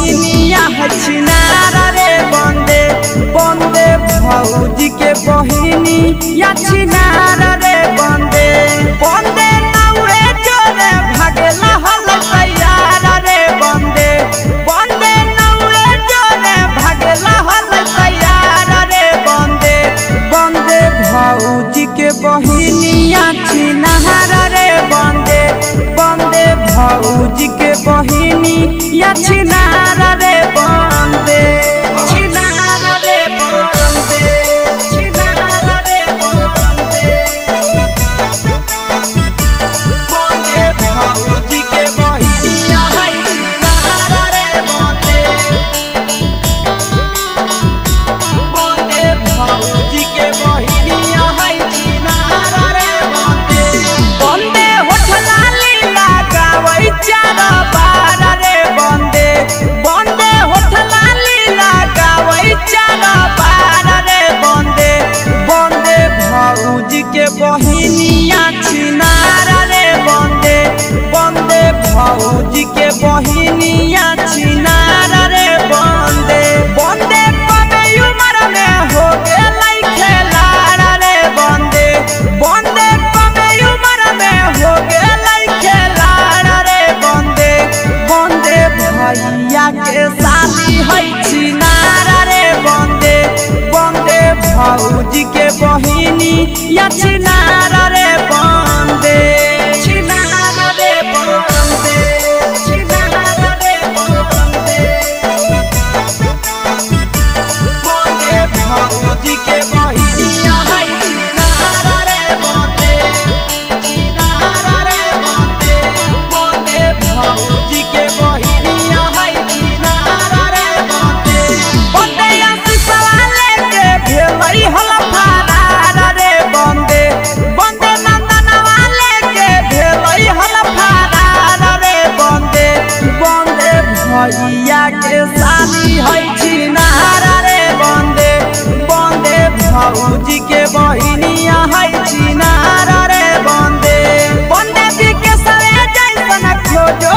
बहिनिया छिनार रे बंदे बंदे भौजी के बहिनिया छिनार रे बंदे बंदे नाउरे जोरे भागेला हल तैयार रे बंदे बंदे नाउरे जोरे भागेला हल तैयार रे बंदे बंदे भौजी के बहिनिया छिनार रे बंदे बंदे भौजी के बहिनिया छिनार रे बंदे छिनार रे बंदे छिनार रे बंदे बंदे भौजी के बहिनिया छिनार रे बंदे बंदे भौजी के बहिनिया छिनार रे बंदे बंदे होठला लीला गावै चार बार रे बंदे बंदे होठला लीला गावै चार बार रे बंदे बंदे भौजी के बहिनिया छिनार रे बंदे बंदे भौजी के बहिनिया छिनार रे बंदे बंदे कमे उम्र में हो गेलै खेलाड़ रे बंदे बंदे कमे उम्र में हो गेलै खेलाड़ रे बंदे बंदे भैया के शादी है छिनार रे बंदे बंदे भौजी के बहिनिया छिनार रे बंदे छिनार रे बंदे छिनार रे बंदे बंदे भौजी के बहिनिया छिनार रे बंदे छिनार रे बंदे बंदे भौजी के बहिनिया छिनार रे बंदे बंदे आशीषवा लेके भेलै हल फरार रे बंदे बंदे नंदनवा लेके भेलै हल फरार रे बंदे बंदे भैया के शादी है छिनार रे बंदे बंदे भौजी के बहिनिया छिनार रे बंदे बंदे बिके सरे जैसन खोजो